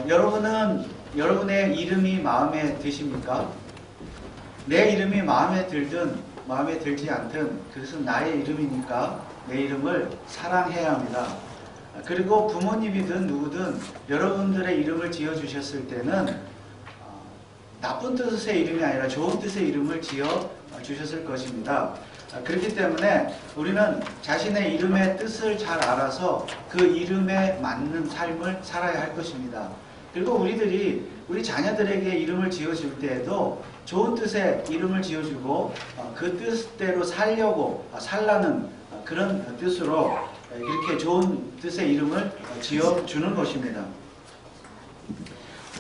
여러분의 이름이 마음에 드십니까? 내 이름이 마음에 들든 마음에 들지 않든 그것은 나의 이름이니까 내 이름을 사랑해야 합니다. 그리고 부모님이든 누구든 여러분들의 이름을 지어주셨을 때는 나쁜 뜻의 이름이 아니라 좋은 뜻의 이름을 지어주셨을 것입니다. 그렇기 때문에 우리는 자신의 이름의 뜻을 잘 알아서 그 이름에 맞는 삶을 살아야 할 것입니다. 그리고 우리 자녀들에게 이름을 지어줄 때에도 좋은 뜻의 이름을 지어주고 그 뜻대로 살라는 그런 뜻으로 이렇게 좋은 뜻의 이름을 지어주는 것입니다.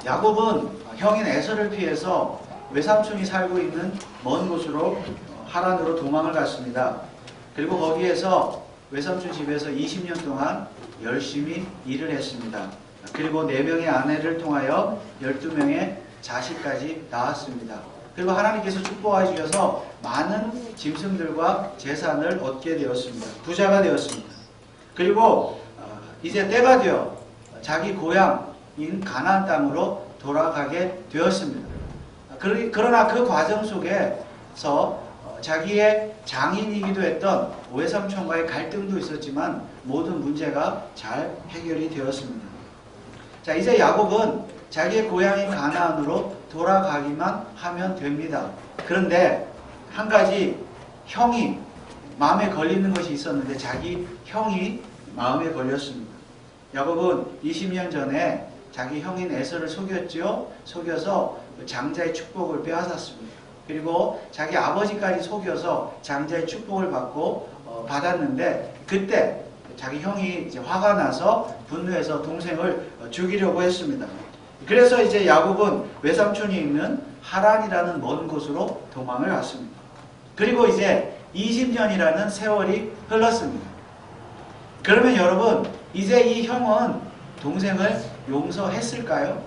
야곱은 형인 에서를 피해서 외삼촌이 살고 있는 먼 곳으로 하란으로 도망을 갔습니다. 그리고 거기에서 외삼촌 집에서 20년 동안 열심히 일을 했습니다. 그리고 4명의 아내를 통하여 12명의 자식까지 낳았습니다. 그리고 하나님께서 축복해 주셔서 많은 짐승들과 재산을 얻게 되었습니다. 부자가 되었습니다. 그리고 이제 때가 되어 자기 고향인 가나안 땅으로 돌아가게 되었습니다. 그러나 그 과정 속에서 자기의 장인이기도 했던 외삼촌과의 갈등도 있었지만 모든 문제가 잘 해결이 되었습니다. 자, 이제 야곱은 자기의 고향인 가나안으로 돌아가기만 하면 됩니다. 그런데 한 가지 형이 마음에 걸리는 것이 있었는데 자기 형이 마음에 걸렸습니다. 야곱은 20년 전에 자기 형인 에서를 속여서 장자의 축복을 빼앗았습니다. 그리고 자기 아버지까지 속여서 장자의 축복을 받았는데 그때 자기 형이 이제 화가 나서 분노해서 동생을 죽이려고 했습니다. 그래서 이제 야곱은 외삼촌이 있는 하란이라는 먼 곳으로 도망을 갔습니다. 그리고 이제 20년이라는 세월이 흘렀습니다. 그러면 여러분, 이제 이 형은 동생을 용서했을까요?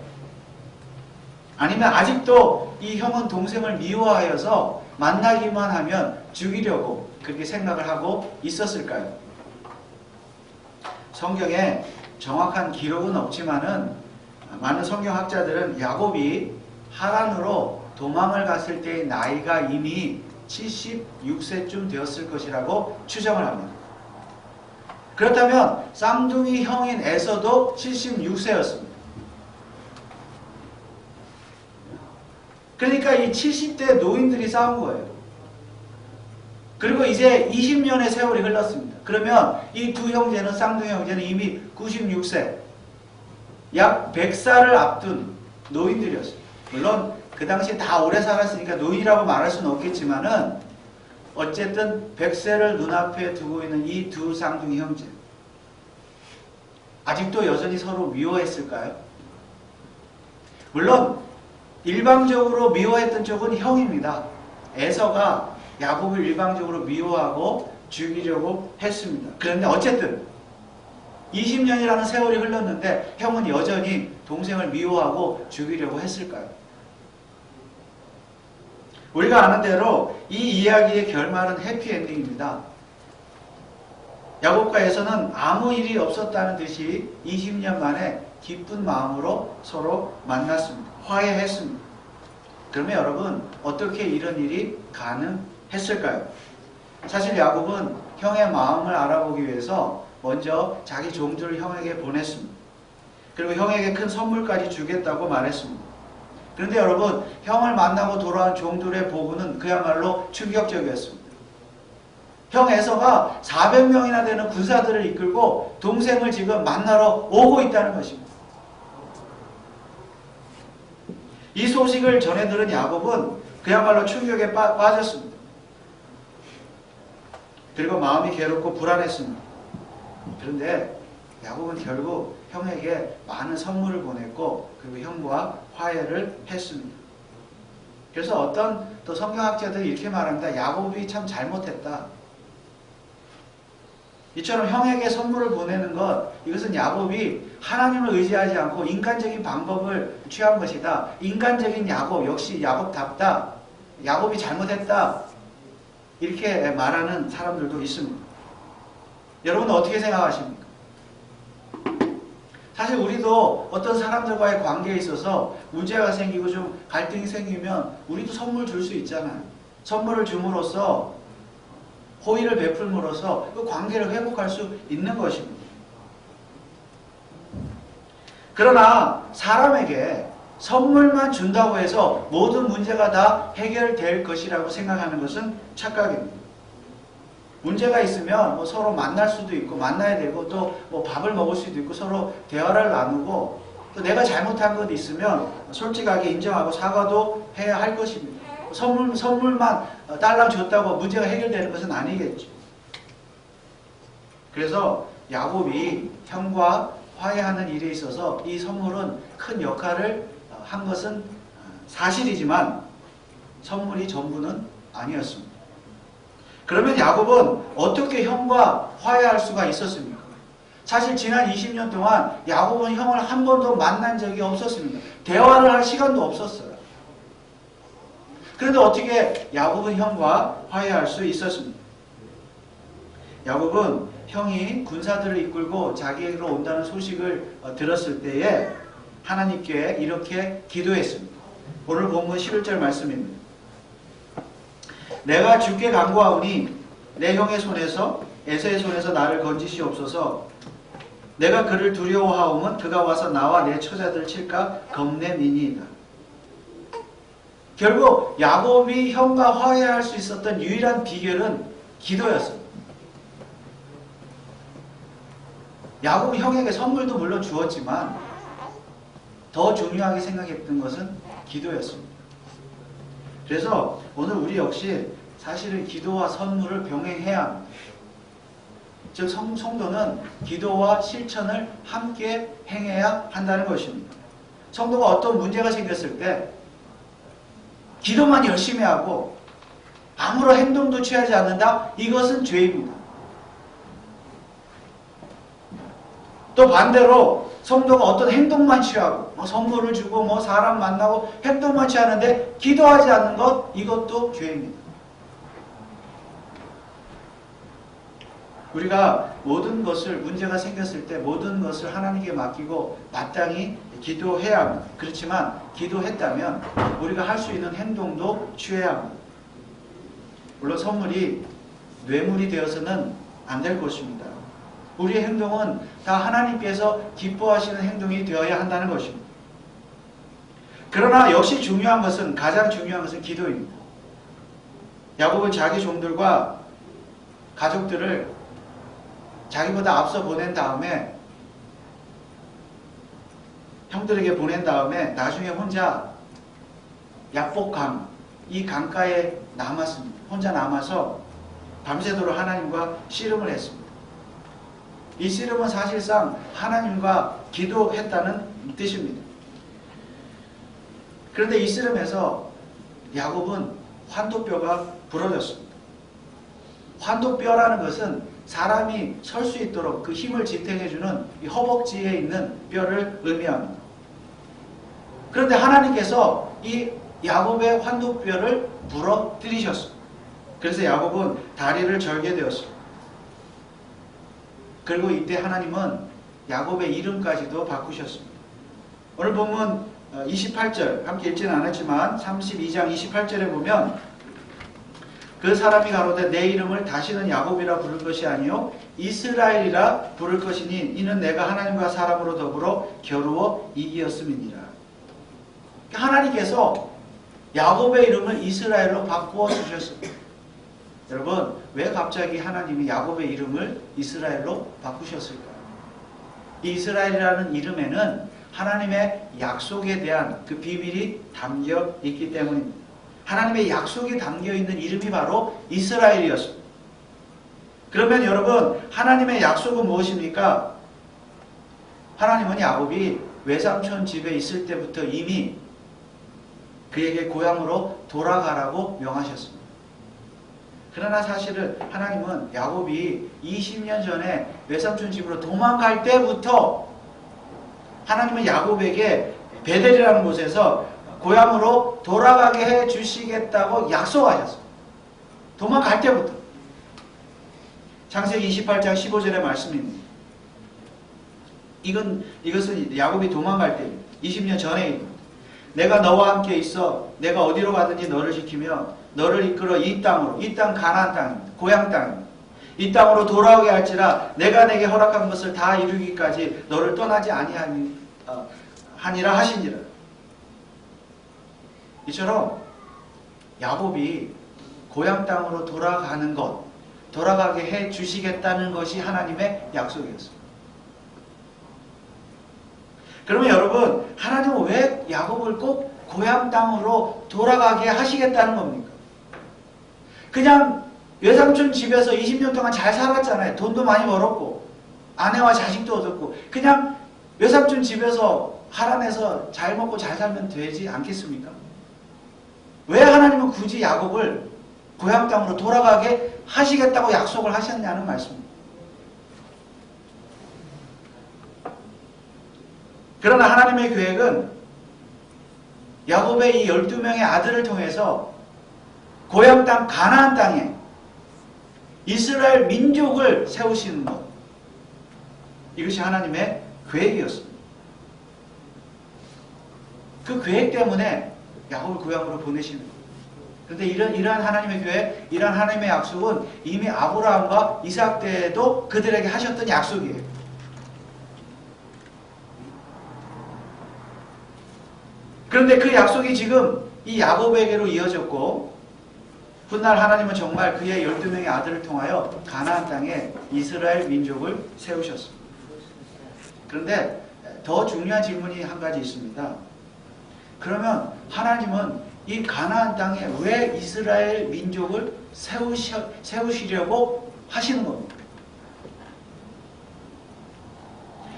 아니면 아직도 이 형은 동생을 미워하여서 만나기만 하면 죽이려고 그렇게 생각을 하고 있었을까요? 성경에 정확한 기록은 없지만은 많은 성경학자들은 야곱이 하란으로 도망을 갔을 때의 나이가 이미 76세쯤 되었을 것이라고 추정을 합니다. 그렇다면 쌍둥이 형인 에서도 76세였습니다. 그러니까 이 70대 노인들이 싸운 거예요. 그리고 이제 20년의 세월이 흘렀습니다. 그러면 이 두 형제는, 쌍둥이 형제는 이미 96세, 약 100살을 앞둔 노인들이었어요. 물론 그 당시 다 오래 살았으니까 노인이라고 말할 수는 없겠지만은 어쨌든 100세를 눈앞에 두고 있는 이 두 쌍둥이 형제, 아직도 여전히 서로 미워했을까요? 물론 일방적으로 미워했던 쪽은 형입니다. 에서가 야곱을 일방적으로 미워하고 죽이려고 했습니다. 그런데 어쨌든 20년이라는 세월이 흘렀는데 형은 여전히 동생을 미워하고 죽이려고 했을까요? 우리가 아는 대로 이 이야기의 결말은 해피엔딩입니다. 야곱과 에서는 아무 일이 없었다는 듯이 20년 만에 기쁜 마음으로 서로 만났습니다. 화해했습니다. 그러면 여러분, 어떻게 이런 일이 가능했을까요? 사실 야곱은 형의 마음을 알아보기 위해서 먼저 자기 종들을 형에게 보냈습니다. 그리고 형에게 큰 선물까지 주겠다고 말했습니다. 그런데 여러분, 형을 만나고 돌아온 종들의 보고는 그야말로 충격적이었습니다. 형 에서가 400명이나 되는 군사들을 이끌고 동생을 지금 만나러 오고 있다는 것입니다. 이 소식을 전해 들은 야곱은 그야말로 충격에 빠졌습니다. 그리고 마음이 괴롭고 불안했습니다. 그런데 야곱은 결국 형에게 많은 선물을 보냈고 그리고 형과 화해를 했습니다. 그래서 어떤 또 성경학자들이 이렇게 말합니다. 야곱이 참 잘못했다. 이처럼 형에게 선물을 보내는 것, 이것은 야곱이 하나님을 의지하지 않고 인간적인 방법을 취한 것이다. 인간적인 야곱, 역시 야곱답다. 야곱이 잘못했다. 이렇게 말하는 사람들도 있습니다. 여러분은 어떻게 생각하십니까? 사실 우리도 어떤 사람들과의 관계에 있어서 문제가 생기고 좀 갈등이 생기면 우리도 선물 줄 수 있잖아요. 선물을 줌으로써 호의를 베풀므로써 그 관계를 회복할 수 있는 것입니다. 그러나 사람에게 선물만 준다고 해서 모든 문제가 다 해결될 것이라고 생각하는 것은 착각입니다. 문제가 있으면 뭐 서로 만날 수도 있고 만나야 되고 또 뭐 밥을 먹을 수도 있고 서로 대화를 나누고 또 내가 잘못한 것 있으면 솔직하게 인정하고 사과도 해야 할 것입니다. 선물만 딸랑 줬다고 문제가 해결되는 것은 아니겠죠. 그래서 야곱이 형과 화해하는 일에 있어서 이 선물은 큰 역할을 한 것은 사실이지만 선물이 전부는 아니었습니다. 그러면 야곱은 어떻게 형과 화해할 수가 있었습니까? 사실 지난 20년 동안 야곱은 형을 한 번도 만난 적이 없었습니다. 대화를 할 시간도 없었어요. 그런데 어떻게 야곱은 형과 화해할 수 있었습니까? 야곱은 형이 군사들을 이끌고 자기에게로 온다는 소식을 들었을 때에 하나님께 이렇게 기도했습니다. 오늘 본문 11절 말씀입니다. 내가 주께 간구하오니 내 형의 손에서 에서의 손에서 나를 건지시옵소서. 내가 그를 두려워하오면 그가 와서 나와 내 처자들 칠까 겁내미니이다. 결국 야곱이 형과 화해할 수 있었던 유일한 비결은 기도였습니다. 야곱이 형에게 선물도 물론 주었지만 더 중요하게 생각했던 것은 기도였습니다. 그래서 오늘 우리 역시 사실은 기도와 선물을 병행해야 합니다. 즉 성도는 기도와 실천을 함께 행해야 한다는 것입니다. 성도가 어떤 문제가 생겼을 때 기도만 열심히 하고 아무런 행동도 취하지 않는다? 이것은 죄입니다. 또 반대로 성도가 어떤 행동만 취하고 선물을 주고 사람 만나고 행동만 취하는데 기도하지 않는 것, 이것도 죄입니다. 우리가 모든 것을 문제가 생겼을 때 모든 것을 하나님께 맡기고 마땅히 기도해야 합니다. 그렇지만 기도했다면 우리가 할 수 있는 행동도 취해야 합니다. 물론 선물이 뇌물이 되어서는 안 될 것입니다. 우리의 행동은 다 하나님께서 기뻐하시는 행동이 되어야 한다는 것입니다. 그러나 역시 가장 중요한 것은 기도입니다. 야곱은 자기 종들과 가족들을 자기보다 앞서 보낸 다음에 형들에게 보낸 다음에 나중에 혼자 약복강, 이 강가에 남았습니다. 혼자 남아서 밤새도록 하나님과 씨름을 했습니다. 이 씨름은 사실상 하나님과 기도했다는 뜻입니다. 그런데 이 씨름에서 야곱은 환도뼈가 부러졌습니다. 환도뼈라는 것은 사람이 설 수 있도록 그 힘을 지탱해주는 이 허벅지에 있는 뼈를 의미합니다. 그런데 하나님께서 이 야곱의 환도뼈를 부러뜨리셨습니다. 그래서 야곱은 다리를 절게 되었습니다. 그리고 이때 하나님은 야곱의 이름까지도 바꾸셨습니다. 오늘 본문 28절 함께 읽지는 않았지만 32장 28절에 보면 그 사람이 가로되 내 이름을 다시는 야곱이라 부를 것이 아니요 이스라엘이라 부를 것이니 이는 내가 하나님과 사람으로 더불어 겨루어 이기었음이니라. 하나님께서 야곱의 이름을 이스라엘로 바꾸어 주셨습니다. 여러분, 왜 갑자기 하나님이 야곱의 이름을 이스라엘로 바꾸셨을까요? 이 이스라엘이라는 이름에는 하나님의 약속에 대한 그 비밀이 담겨 있기 때문입니다. 하나님의 약속이 담겨 있는 이름이 바로 이스라엘이었습니다. 그러면 여러분, 하나님의 약속은 무엇입니까? 하나님은 야곱이 외삼촌 집에 있을 때부터 이미 그에게 고향으로 돌아가라고 명하셨습니다. 그러나 사실은 하나님은 야곱이 20년 전에 외삼촌 집으로 도망갈 때부터 하나님은 야곱에게 베델이라는 곳에서 고향으로 돌아가게 해 주시겠다고 약속하셨습니다. 도망갈 때부터. 창세기 28장 15절의 말씀입니다. 이것은 야곱이 도망갈 때 20년 전에 내가 너와 함께 있어 내가 어디로 가든지 너를 지키며 너를 이끌어 이 땅으로, 이 땅 가나안 땅입니다. 고향 땅입니다. 이 땅으로 돌아오게 할지라 내가 내게 허락한 것을 다 이루기까지 너를 떠나지 아니하니라 하시니라. 이처럼 야곱이 고향 땅으로 돌아가는 것, 돌아가게 해 주시겠다는 것이 하나님의 약속이었습니다. 그러면 여러분, 하나님은 왜 야곱을 꼭 고향 땅으로 돌아가게 하시겠다는 겁니까? 그냥 외삼촌 집에서 20년 동안 잘 살았잖아요. 돈도 많이 벌었고 아내와 자식도 얻었고 그냥 외삼촌 집에서 하란에서 잘 먹고 잘 살면 되지 않겠습니까? 왜 하나님은 굳이 야곱을 고향 땅으로 돌아가게 하시겠다고 약속을 하셨냐는 말씀입니다. 그러나 하나님의 계획은 야곱의 이 12명의 아들을 통해서 고향 땅 가나안 땅에 이스라엘 민족을 세우시는 것, 이것이 하나님의 계획이었습니다. 그 계획 때문에 야곱을 고향으로 보내시는 거예요. 그런데 이러한 하나님의 계획, 이러한 하나님의 약속은 이미 아브라함과 이삭 때에도 그들에게 하셨던 약속이에요. 그런데 그 약속이 지금 이 야곱에게로 이어졌고 훗날 하나님은 정말 그의 12명의 아들을 통하여 가나안 땅에 이스라엘 민족을 세우셨습니다. 그런데 더 중요한 질문이 한 가지 있습니다. 그러면 하나님은 이 가나안 땅에 왜 이스라엘 민족을 세우시려고 하시는 겁니까?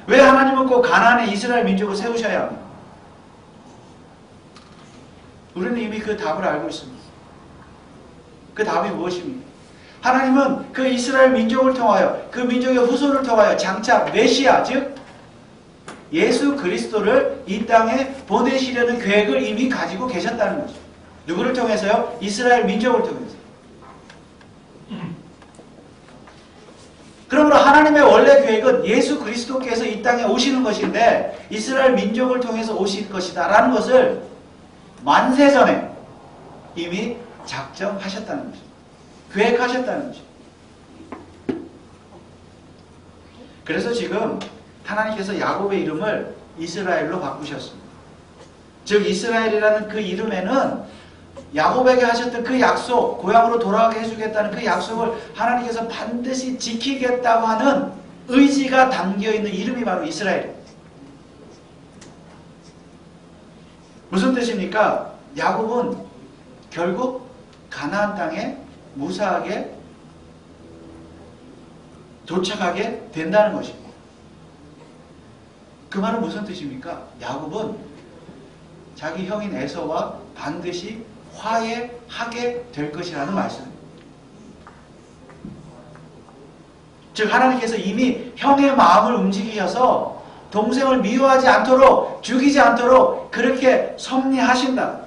왜 하나님은 꼭 가나안에 이스라엘 민족을 세우셔야 합니까? 우리는 이미 그 답을 알고 있습니다. 그 답이 무엇입니까? 하나님은 그 이스라엘 민족을 통하여 그 민족의 후손을 통하여 장차 메시아 즉 예수 그리스도를 이 땅에 보내시려는 계획을 이미 가지고 계셨다는 거죠. 누구를 통해서요? 이스라엘 민족을 통해서. 그러므로 하나님의 원래 계획은 예수 그리스도께서 이 땅에 오시는 것인데 이스라엘 민족을 통해서 오실 것이다 라는 것을 만세 전에 이미 작정하셨다는 것입니다. 계획하셨다는 것입니다. 그래서 지금 하나님께서 야곱의 이름을 이스라엘로 바꾸셨습니다. 즉 이스라엘이라는 그 이름에는 야곱에게 하셨던 그 약속, 고향으로 돌아가게 해주겠다는 그 약속을 하나님께서 반드시 지키겠다고 하는 의지가 담겨있는 이름이 바로 이스라엘입니다. 무슨 뜻입니까? 야곱은 결국 가나안 땅에 무사하게 도착하게 된다는 것입니다. 그 말은 무슨 뜻입니까? 야곱은 자기 형인 에서와 반드시 화해하게 될 것이라는 말씀입니다. 즉 하나님께서 이미 형의 마음을 움직이셔서 동생을 미워하지 않도록 죽이지 않도록 그렇게 섭리하신다.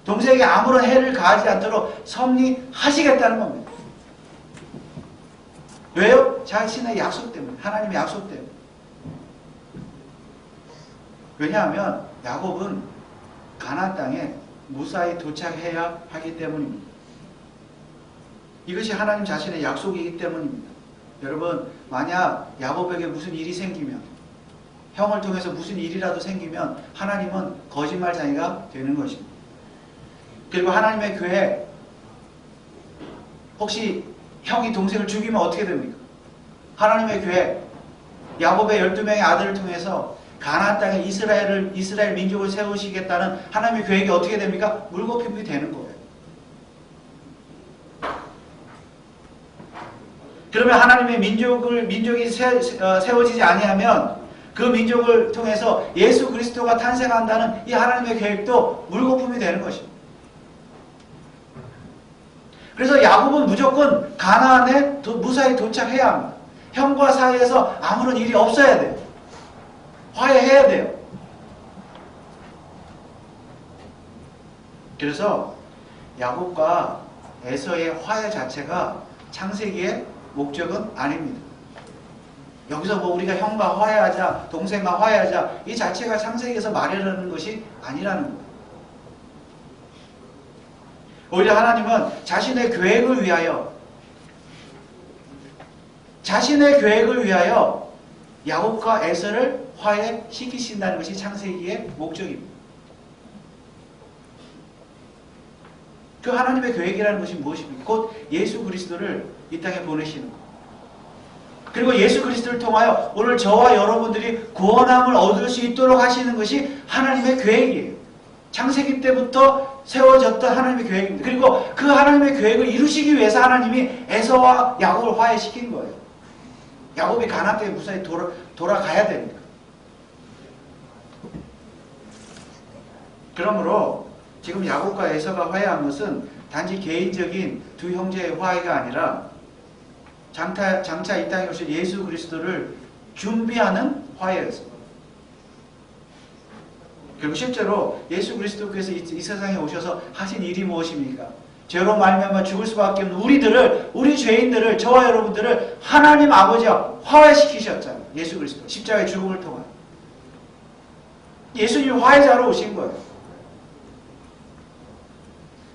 동생에게 아무런 해를 가하지 않도록 섭리하시겠다는 겁니다. 왜요? 자신의 약속 때문에, 하나님의 약속 때문에. 왜냐하면 야곱은 가나안 땅에 무사히 도착해야 하기 때문입니다. 이것이 하나님 자신의 약속이기 때문입니다. 여러분, 만약 야곱에게 무슨 일이 생기면, 형을 통해서 무슨 일이라도 생기면 하나님은 거짓말쟁이가 되는 것입니다. 그리고 하나님의 계획, 혹시 형이 동생을 죽이면 어떻게 됩니까? 하나님의 계획, 야곱의 12명의 아들을 통해서 가나안 땅에 이스라엘 민족을 세우시겠다는 하나님의 계획이 어떻게 됩니까? 물거품이 되는 거예요. 그러면 하나님의 민족이 세워지지 아니하면 그 민족을 통해서 예수 그리스도가 탄생한다는 이 하나님의 계획도 물거품이 되는 것입니다. 그래서 야곱은 무조건 가나안에 무사히 도착해야 합니다. 형과 사이에서 아무런 일이 없어야 돼요. 화해해야 돼요. 그래서 야곱과 에서의 화해 자체가 창세기의 목적은 아닙니다. 여기서 뭐 우리가 형과 화해하자, 동생과 화해하자, 이 자체가 창세기에서 말하려는 것이 아니라는 거예요. 오히려 하나님은 자신의 계획을 위하여 야곱과 에서를 화해시키신다는 것이 창세기의 목적입니다. 그 하나님의 계획이라는 것이 무엇입니까? 곧 예수 그리스도를 이 땅에 보내시는 것. 그리고 예수 그리스도를 통하여 오늘 저와 여러분들이 구원함을 얻을 수 있도록 하시는 것이 하나님의 계획이에요. 창세기 때부터 세워졌던 하나님의 계획입니다. 그리고 그 하나님의 계획을 이루시기 위해서 하나님이 에서와 야곱을 화해시킨 거예요. 야곱이 가나안 땅에 무사히 돌아가야 됩니다. 그러므로 지금 야곱과 에서가 화해한 것은 단지 개인적인 두 형제의 화해가 아니라 장차 이 땅에 오실 예수 그리스도를 준비하는 화해였습니다. 그리고 실제로 예수 그리스도께서 이 세상에 오셔서 하신 일이 무엇입니까? 죄로 말미암아 죽을 수밖에 없는 우리 죄인들을, 저와 여러분들을 하나님 아버지와 화해시키셨잖아요. 예수 그리스도 십자가의 죽음을 통하여 예수님이 화해자로 오신 거예요.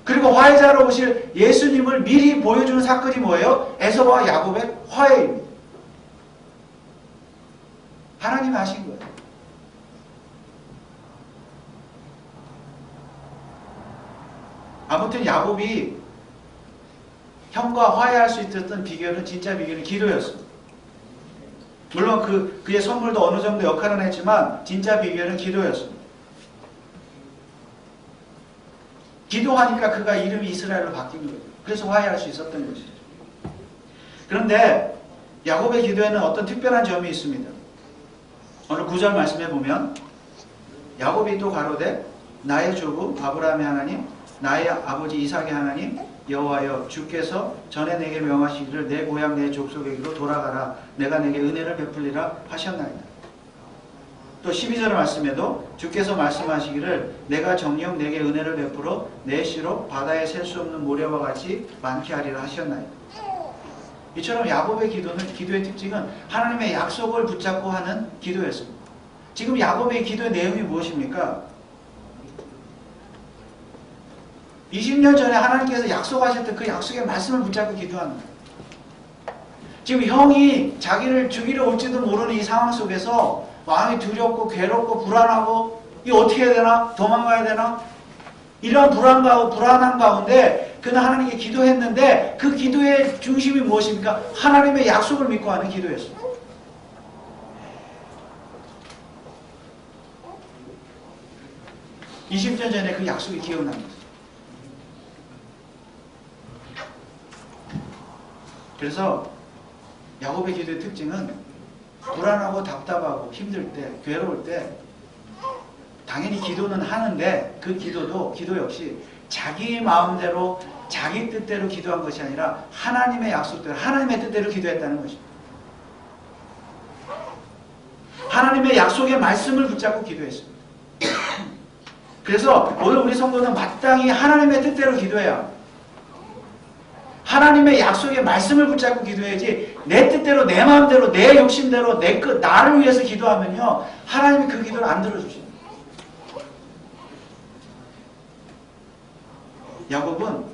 그리고 화해자로 오실 예수님을 미리 보여주는 사건이 뭐예요? 에서와 야곱의 화해입니다. 하나님이 하신 거예요. 아무튼 야곱이 형과 화해할 수 있었던 비결은, 진짜 비결은 기도였습니다. 물론 그의 선물도 어느 정도 역할은 했지만 진짜 비결은 기도였습니다. 기도하니까 그가 이름이 이스라엘로 바뀐 거예요. 그래서 화해할 수 있었던 것이죠. 그런데 야곱의 기도에는 어떤 특별한 점이 있습니다. 오늘 9절 말씀해 보면 야곱이 또 가로되 나의 조부 아브라함의 하나님, 나의 아버지 이삭의 하나님 여호와여, 주께서 전에 내게 명하시기를 내 고향 내 족속에게로 돌아가라, 내가 내게 은혜를 베풀리라 하셨나이다. 또 12절 말씀에도 주께서 말씀하시기를 내가 정녕 내게 은혜를 베풀어 내 씨로 바다에 셀 수 없는 모래와 같이 많게 하리라 하셨나이다. 이처럼 야곱의 기도의 특징은 하나님의 약속을 붙잡고 하는 기도였습니다. 지금 야곱의 기도의 내용이 무엇입니까? 20년 전에 하나님께서 약속하셨던 그 약속의 말씀을 붙잡고 기도하는 거예요. 지금 형이 자기를 죽이러 올지도 모르는 이 상황 속에서 마음이 두렵고 괴롭고 불안하고 이거 어떻게 해야 되나? 도망가야 되나? 이런 불안한 가운데 그는 하나님께 기도했는데 그 기도의 중심이 무엇입니까? 하나님의 약속을 믿고 하는 기도였습니다. (20년) 전에 그 약속이 기억나는 거죠. 그래서 야곱의 기도의 특징은 불안하고 답답하고 힘들 때, 괴로울 때 당연히 기도는 하는데 그 기도 역시 자기 마음대로 자기 뜻대로 기도한 것이 아니라 하나님의 약속대로 하나님의 뜻대로 기도했다는 것입니다. 하나님의 약속의 말씀을 붙잡고 기도했습니다. 그래서 오늘 우리 성도는 마땅히 하나님의 뜻대로 기도해야 합니다. 하나님의 약속의 말씀을 붙잡고 기도해야지 내 뜻대로 내 마음대로 내 욕심대로 나를 위해서 기도하면요 하나님이 그 기도를 안 들어주십니다. 야곱은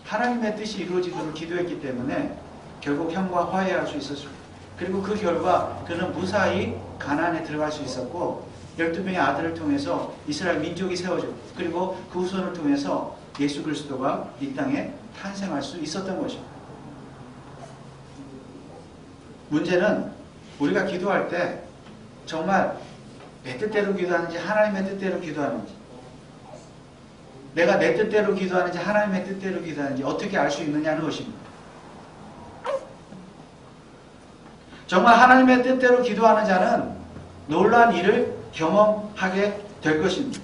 하나님의 뜻이 이루어지도록 기도했기 때문에 결국 형과 화해할 수 있었습니다. 그리고 그 결과 그는 무사히 가나안에 들어갈 수 있었고 12명의 아들을 통해서 이스라엘 민족이 세워졌고 그리고 그 후손을 통해서 예수 그리스도가 이 땅에 탄생할 수 있었던 것입니다. 문제는 우리가 기도할 때 정말 내 뜻대로 기도하는지 하나님의 뜻대로 기도하는지, 내가 내 뜻대로 기도하는지 하나님의 뜻대로 기도하는지 어떻게 알 수 있느냐는 것입니다. 정말 하나님의 뜻대로 기도하는 자는 놀라운 일을 경험하게 될 것입니다.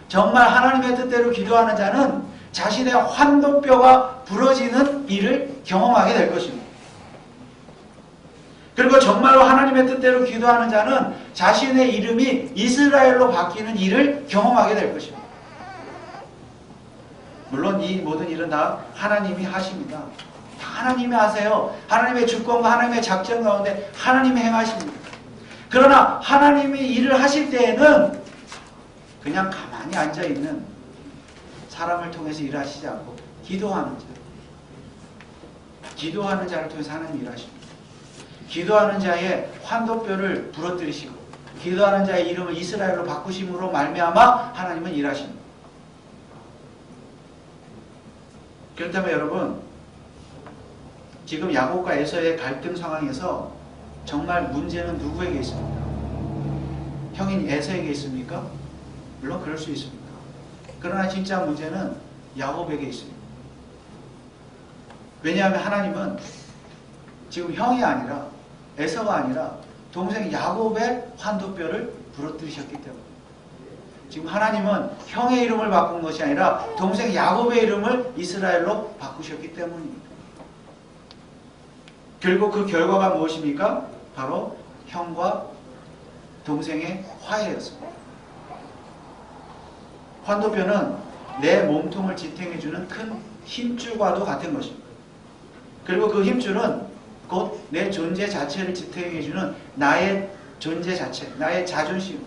정말 하나님의 뜻대로 기도하는 자는 자신의 환도뼈가 부러지는 일을 경험하게 될 것입니다. 그리고 정말로 하나님의 뜻대로 기도하는 자는 자신의 이름이 이스라엘로 바뀌는 일을 경험하게 될 것입니다. 물론 이 모든 일은 다 하나님이 하십니다. 다 하나님이 하세요. 하나님의 주권과 하나님의 작전 가운데 하나님이 행하십니다. 그러나 하나님이 일을 하실 때에는 그냥 가만히 앉아있는 사람을 통해서 일하시지 않고 기도하는 자, 기도하는 자를 통해서 하나님이 일하십니다. 기도하는 자의 환도뼈를 부러뜨리시고 기도하는 자의 이름을 이스라엘로 바꾸심으로 말미암아 하나님은 일하십니다. 그렇다면 여러분, 지금 야곱과 에서의 갈등 상황에서 정말 문제는 누구에게 있습니까? 형인 에서에게 있습니까? 물론 그럴 수 있습니다. 그러나 진짜 문제는 야곱에게 있습니다. 왜냐하면 하나님은 지금 형이 아니라 에서가 아니라 동생 야곱의 환도뼈를 부러뜨리셨기 때문에 지금 하나님은 형의 이름을 바꾼 것이 아니라 동생 야곱의 이름을 이스라엘로 바꾸셨기 때문입니다. 결국 그 결과가 무엇입니까? 바로 형과 동생의 화해였습니다. 환도뼈는 내 몸통을 지탱해주는 큰 힘줄과도 같은 것입니다. 그리고 그 힘줄은 곧 내 존재 자체를 지탱해주는 나의 존재 자체, 나의 자존심,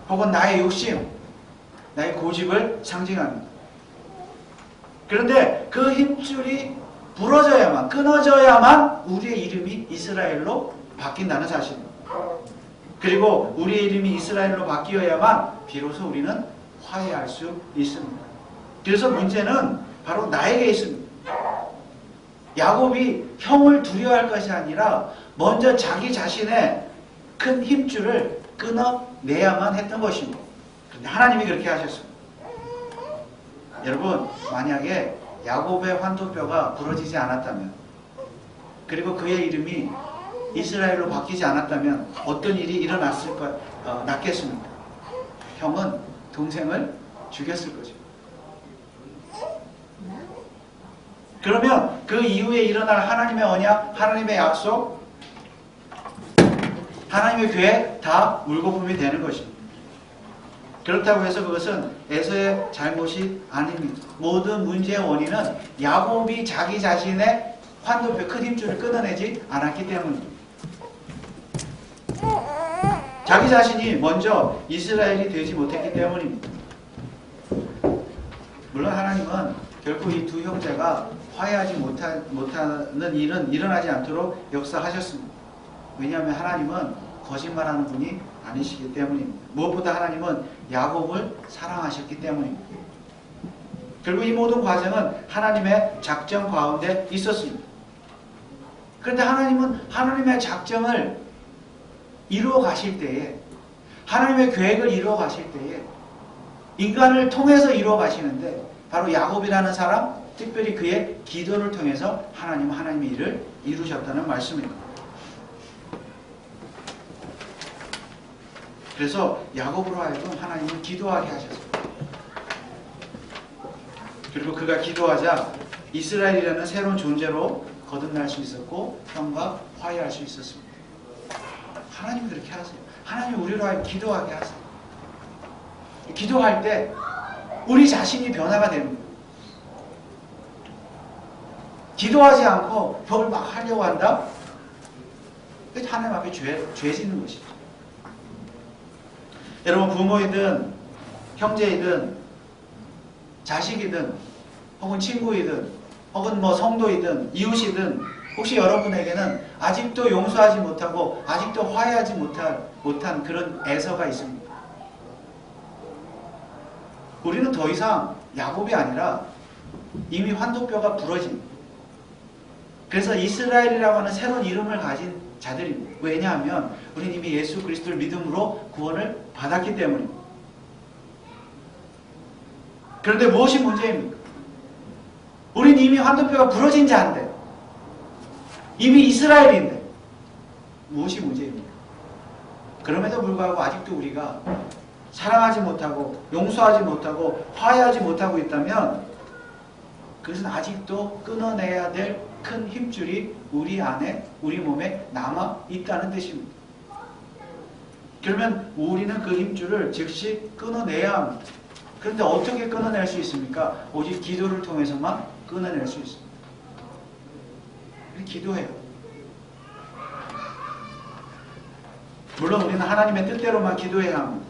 혹은 나의 욕심, 나의 고집을 상징합니다. 그런데 그 힘줄이 부러져야만, 끊어져야만 우리의 이름이 이스라엘로 바뀐다는 사실입니다. 그리고 우리의 이름이 이스라엘로 바뀌어야만 비로소 우리는 화해할 수 있습니다. 그래서 문제는 바로 나에게 있습니다. 야곱이 형을 두려워할 것이 아니라 먼저 자기 자신의 큰 힘줄을 끊어내야만 했던 것입니다. 그런데 하나님이 그렇게 하셨습니다. 여러분, 만약에 야곱의 환도뼈가 부러지지 않았다면, 그리고 그의 이름이 이스라엘로 바뀌지 않았다면 어떤 일이 났겠습니까? 형은 동생을 죽였을 거죠. 그러면 그 이후에 일어날 하나님의 언약, 하나님의 약속, 하나님의 계획 다 물거품이 되는 것입니다. 그렇다고 해서 그것은 에서의 잘못이 아닙니다. 모든 문제의 원인은 야곱이 자기 자신의 환도뼈 큰 힘줄을 끊어내지 않았기 때문입니다. 자기 자신이 먼저 이스라엘이 되지 못했기 때문입니다. 물론 하나님은 결코 이 두 형제가 화해하지 못하는 일은 일어나지 않도록 역사하셨습니다. 왜냐하면 하나님은 거짓말하는 분이 아니시기 때문입니다. 무엇보다 하나님은 야곱을 사랑하셨기 때문입니다. 결국 이 모든 과정은 하나님의 작정 가운데 있었습니다. 그런데 하나님은 하나님의 작정을 이루어 가실 때에, 하나님의 계획을 이루어 가실 때에 인간을 통해서 이루어 가시는데 바로 야곱이라는 사람, 특별히 그의 기도를 통해서 하나님의 일을 이루셨다는 말씀입니다. 그래서 야곱으로 하여금 하나님은 기도하게 하셨습니다. 그리고 그가 기도하자 이스라엘이라는 새로운 존재로 거듭날 수 있었고 형과 화해할 수 있었습니다. 하나님이 그렇게 하세요. 하나님이 우리로 하여금 기도하게 하세요. 기도할 때 우리 자신이 변화가 됩니다. 기도하지 않고 뭘 막 하려고 한다? 하나님 앞에 죄 짓는 것이죠. 여러분, 부모이든 형제이든 자식이든 혹은 친구이든 혹은 성도이든 이웃이든 혹시 여러분에게는 아직도 용서하지 못하고 아직도 화해하지 못한 그런 애서가 있습니다. 우리는 더 이상 야곱이 아니라 이미 환도뼈가 부러집니다. 그래서 이스라엘이라고 하는 새로운 이름을 가진 자들입니다. 왜냐하면 우리는 이미 예수 그리스도를 믿음으로 구원을 받았기 때문입니다. 그런데 무엇이 문제입니까? 우리는 이미 환도뼈가 부러진 자인데, 이미 이스라엘인데 무엇이 문제입니까? 그럼에도 불구하고 아직도 우리가 사랑하지 못하고 용서하지 못하고 화해하지 못하고 있다면 그것은 아직도 끊어내야 될 큰 힘줄이 우리 안에, 우리 몸에 남아 있다는 뜻입니다. 그러면 우리는 그 힘줄을 즉시 끊어내야 합니다. 그런데 어떻게 끊어낼 수 있습니까? 오직 기도를 통해서만 끊어낼 수 있습니다. 기도해요. 물론 우리는 하나님의 뜻대로만 기도해야 합니다.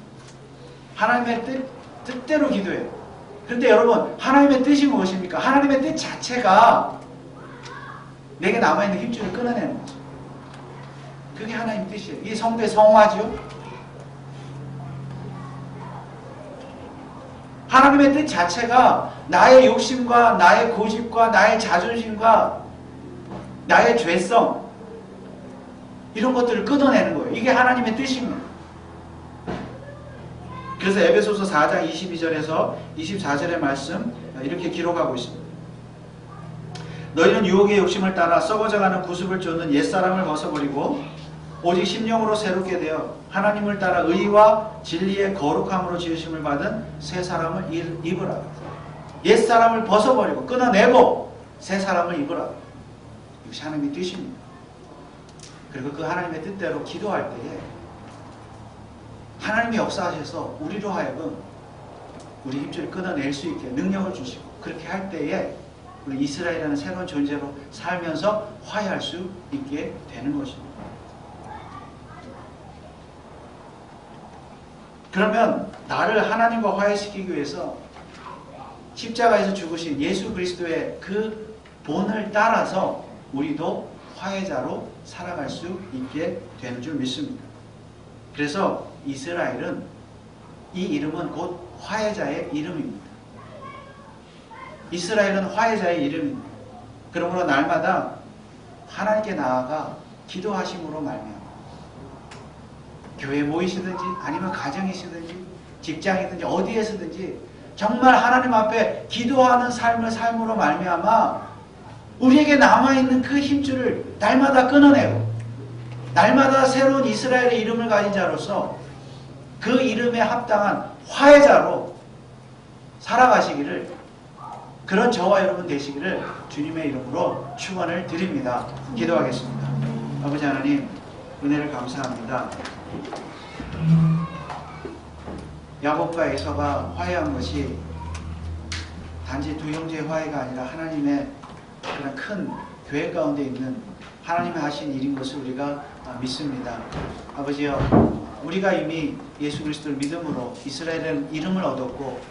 하나님의 뜻대로 기도해요. 그런데 여러분, 하나님의 뜻이 무엇입니까? 하나님의 뜻 자체가 내게 남아있는 힘줄을 끊어내는 거죠. 그게 하나님의 뜻이에요. 이게 성도의 성화죠. 하나님의 뜻 자체가 나의 욕심과 나의 고집과 나의 자존심과 나의 죄성, 이런 것들을 끊어내는 거예요. 이게 하나님의 뜻입니다. 그래서 에베소서 4장 22절에서 24절의 말씀 이렇게 기록하고 있습니다. 너희는 유혹의 욕심을 따라 썩어져가는 구습을 쫓는 옛사람을 벗어버리고 오직 심령으로 새롭게 되어 하나님을 따라 의와 진리의 거룩함으로 지으심을 받은 새 사람을 입으라. 옛사람을 벗어버리고 끊어내고 새 사람을 입으라. 이것이 하나님의 뜻입니다. 그리고 그 하나님의 뜻대로 기도할 때에 하나님이 역사하셔서 우리로 하여금 우리 힘줄을 끊어낼 수 있게 능력을 주시고, 그렇게 할 때에 우리 이스라엘이라는 새로운 존재로 살면서 화해할 수 있게 되는 것입니다. 그러면 나를 하나님과 화해시키기 위해서 십자가에서 죽으신 예수 그리스도의 그 본을 따라서 우리도 화해자로 살아갈 수 있게 되는 줄 믿습니다. 그래서 이스라엘은, 이 이름은 곧 화해자의 이름입니다. 이스라엘은 화해자의 이름입니다. 그러므로 날마다 하나님께 나아가 기도하심으로 말미암아 교회에 모이시든지 아니면 가정이시든지 직장이든지 어디에서든지 정말 하나님 앞에 기도하는 삶으로 말미암아 우리에게 남아있는 그 힘줄을 날마다 끊어내고 날마다 새로운 이스라엘의 이름을 가진 자로서 그 이름에 합당한 화해자로 살아가시기를, 그런 저와 여러분 되시기를 주님의 이름으로 축원을 드립니다. 기도하겠습니다. 아버지 하나님, 은혜를 감사합니다. 야곱과 에서가 화해한 것이 단지 두 형제의 화해가 아니라 하나님의 그런 큰 교회 가운데 있는 하나님이 하신 일인 것을 우리가 믿습니다. 아버지여, 우리가 이미 예수 그리스도를 믿음으로 이스라엘의 이름을 얻었고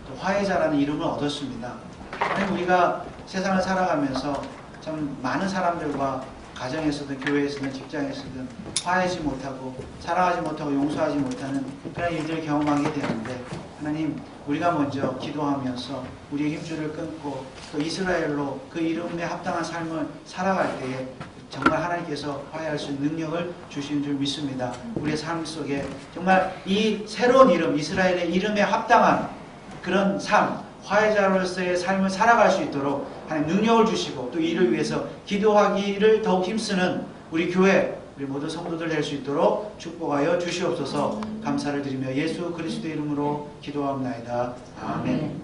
또 화해자라는 이름을 얻었습니다. 하나님, 우리가 세상을 살아가면서 참 많은 사람들과 가정에서든 교회에서든 직장에서든 화해하지 못하고 사랑하지 못하고 용서하지 못하는 그런 일들을 경험하게 되는데, 하나님, 우리가 먼저 기도하면서 우리의 힘줄을 끊고 또 이스라엘로 그 이름에 합당한 삶을 살아갈 때에 정말 하나님께서 화해할 수 있는 능력을 주시는 줄 믿습니다. 우리의 삶 속에 정말 이 새로운 이름, 이스라엘의 이름에 합당한 그런 삶, 화해자로서의 삶을 살아갈 수 있도록 하나님 능력을 주시고, 또 이를 위해서 기도하기를 더욱 힘쓰는 우리 교회, 우리 모든 성도들 될 수 있도록 축복하여 주시옵소서. 감사를 드리며 예수 그리스도의 이름으로 기도합나이다. 아멘.